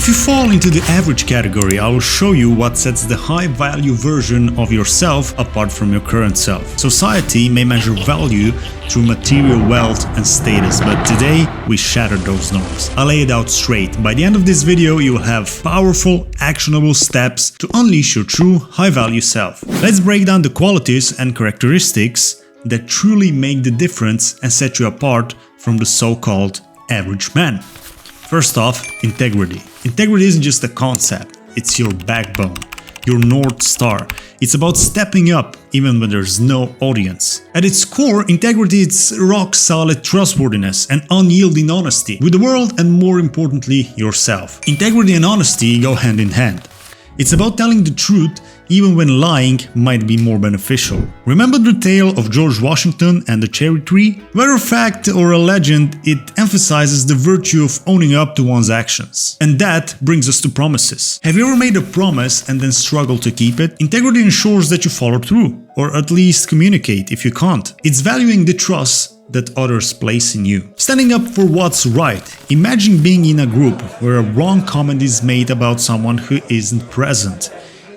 If you fall into the average category, I will show you what sets the high-value version of yourself apart from your current self. Society may measure value through material wealth and status, but today we shatter those norms. I'll lay it out straight. By the end of this video, you will have powerful, actionable steps to unleash your true high-value self. Let's break down the qualities and characteristics that truly make the difference and set you apart from the so-called average man. First off, integrity. Integrity isn't just a concept, it's your backbone, your North Star. It's about stepping up even when there's no audience. At its core, integrity is rock-solid trustworthiness and unyielding honesty with the world and, more importantly, yourself. Integrity and honesty go hand in hand. It's about telling the truth even when lying might be more beneficial. Remember the tale of George Washington and the cherry tree? Whether a fact or a legend, it emphasizes the virtue of owning up to one's actions. And that brings us to promises. Have you ever made a promise and then struggled to keep it? Integrity ensures that you follow through, or at least communicate if you can't. It's valuing the trust that others place in you. Standing up for what's right. Imagine being in a group where a wrong comment is made about someone who isn't present.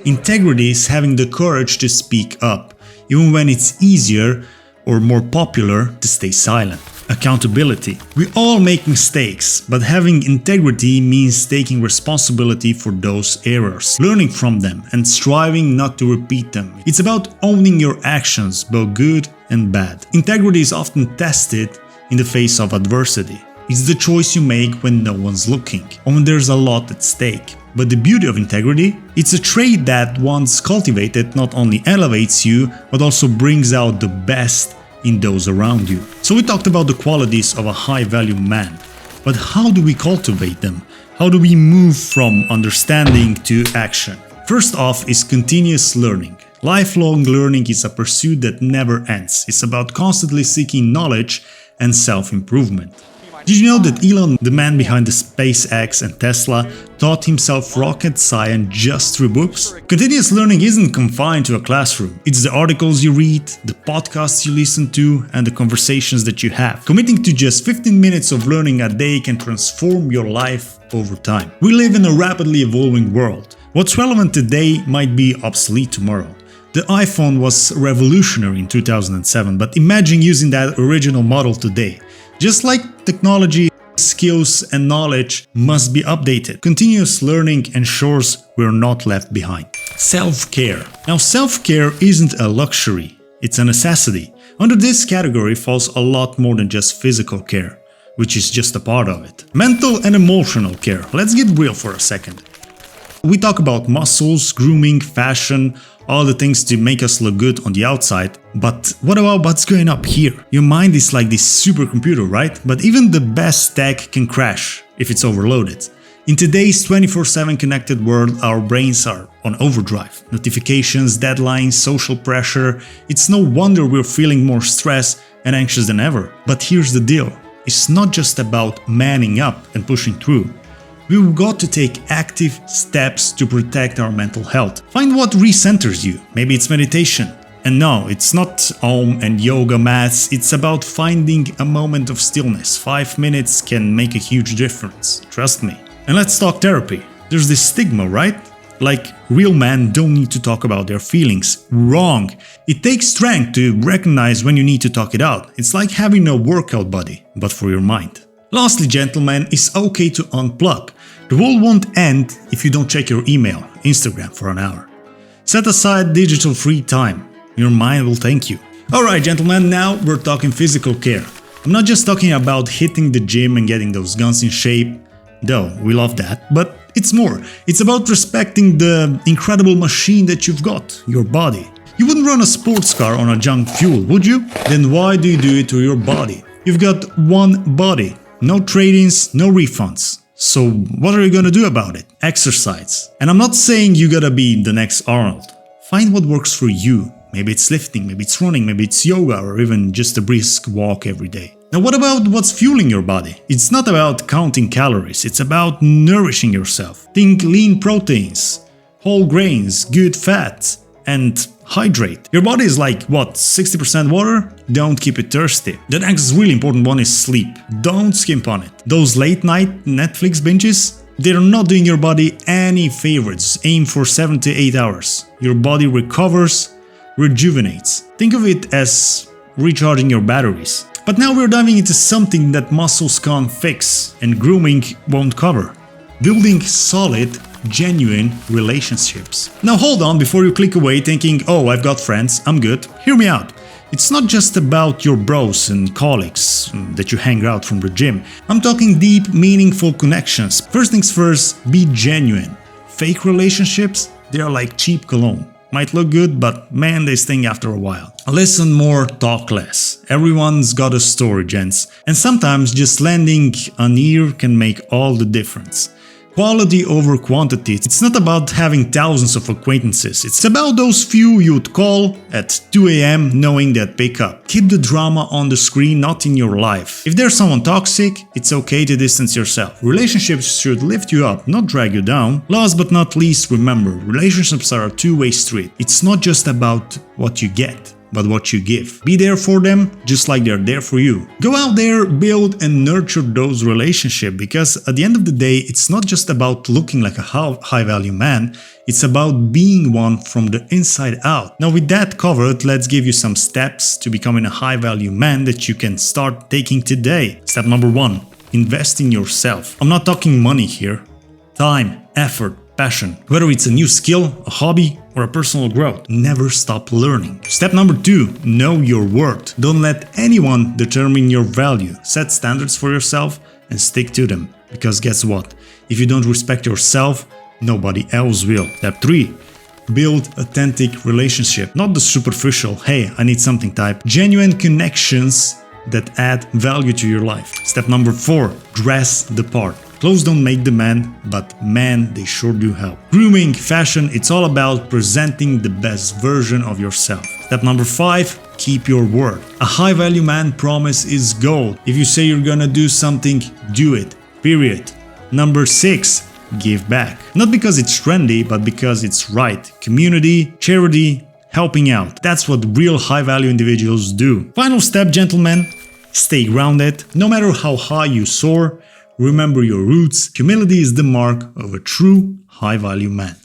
Integrity is having the courage to speak up, even when it's easier or more popular to stay silent. Accountability. We all make mistakes, but having integrity means taking responsibility for those errors, learning from them, and striving not to repeat them. It's about owning your actions, both good and bad. Integrity is often tested in the face of adversity. It's the choice you make when no one's looking, or when there's a lot at stake. But the beauty of integrity, it's a trait that once cultivated not only elevates you, but also brings out the best in those around you. So we talked about the qualities of a high-value man, but how do we cultivate them? How do we move from understanding to action? First off is continuous learning. Lifelong learning is a pursuit that never ends. It's about constantly seeking knowledge and self-improvement. Did you know that Elon, the man behind the SpaceX and Tesla, taught himself rocket science just through books? Continuous learning isn't confined to a classroom. It's the articles you read, the podcasts you listen to, and the conversations that you have. Committing to just 15 minutes of learning a day can transform your life over time. We live in a rapidly evolving world. What's relevant today might be obsolete tomorrow. The iPhone was revolutionary in 2007, but imagine using that original model today. Just like technology, skills and knowledge must be updated. Continuous learning ensures we're not left behind. Self-care. Now, self-care isn't a luxury, it's a necessity. Under this category falls a lot more than just physical care, which is just a part of it. Mental and emotional care. Let's get real for a second. We talk about muscles, grooming, fashion, all the things to make us look good on the outside, but what about what's going up here? Your mind is like this supercomputer, right? But even the best tech can crash if it's overloaded. In today's 24/7 connected world, our brains are on overdrive. Notifications, deadlines, social pressure. It's no wonder we're feeling more stressed and anxious than ever. But here's the deal. It's not just about manning up and pushing through. We've got to take active steps to protect our mental health. Find what recenters you. Maybe it's meditation. And no, it's not Om and yoga mats. It's about finding a moment of stillness. 5 minutes can make a huge difference. Trust me. And let's talk therapy. There's this stigma, right? Like, real men don't need to talk about their feelings. Wrong. It takes strength to recognize when you need to talk it out. It's like having a workout buddy, but for your mind. Lastly, gentlemen, it's okay to unplug. The world won't end if you don't check your email, Instagram for an hour. Set aside digital free time. Your mind will thank you. Alright, gentlemen, now we're talking physical care. I'm not just talking about hitting the gym and getting those guns in shape, though we love that, but it's more. It's about respecting the incredible machine that you've got, your body. You wouldn't run a sports car on a junk fuel, would you? Then why do you do it to your body? You've got one body. No trade-ins, no refunds. So what are you gonna do about it? Exercise. And I'm not saying you gotta be the next Arnold. Find what works for you. Maybe it's lifting, maybe it's running, maybe it's yoga, or even just a brisk walk every day. Now what about what's fueling your body? It's not about counting calories, it's about nourishing yourself. Think lean proteins, whole grains, good fats, and hydrate. Your body is like, what, 60% water? Don't keep it thirsty. The next really important one is sleep. Don't skimp on it. Those late night Netflix binges? They're not doing your body any favors. Aim for 7 to 8 hours. Your body recovers, rejuvenates. Think of it as recharging your batteries. But now we're diving into something that muscles can't fix and grooming won't cover. Building solid, genuine relationships. Now hold on before you click away thinking, oh, I've got friends, I'm good. Hear me out. It's not just about your bros and colleagues that you hang out from the gym. I'm talking deep, meaningful connections. First things first, be genuine. Fake relationships, they are like cheap cologne. Might look good, but man, they sting after a while. Listen more, talk less. Everyone's got a story, gents. And sometimes just lending an ear can make all the difference. Quality over quantity. It's not about having thousands of acquaintances. It's about those few you'd call at 2 a.m. knowing that pick up. Keep the drama on the screen, not in your life. If there's someone toxic, it's okay to distance yourself. Relationships should lift you up, not drag you down. Last but not least, remember, relationships are a two-way street. It's not just about what you get, but what you give. Be there for them, just like they're there for you. Go out there, build and nurture those relationships, because at the end of the day, it's not just about looking like a high-value man, it's about being one from the inside out. Now with that covered, let's give you some steps to becoming a high-value man that you can start taking today. Step number 1, invest in yourself. I'm not talking money here. Time, effort, passion. Whether it's a new skill, a hobby, or a personal growth, never stop learning. Step number 2, know your worth. Don't let anyone determine your value. Set standards for yourself and stick to them. Because guess what? If you don't respect yourself, nobody else will. Step 3, build authentic relationship. Not the superficial, hey, I need something type. Genuine connections that add value to your life. Step number 4, dress the part. Clothes don't make the man, but man, they sure do help. Grooming, fashion, it's all about presenting the best version of yourself. Step number 5, keep your word. A high-value man promise is gold. If you say you're gonna do something, do it. Period. Number 6, give back. Not because it's trendy, but because it's right. Community, charity, helping out. That's what real high-value individuals do. Final step, gentlemen, stay grounded. No matter how high you soar, remember your roots. Humility is the mark of a true high-value man.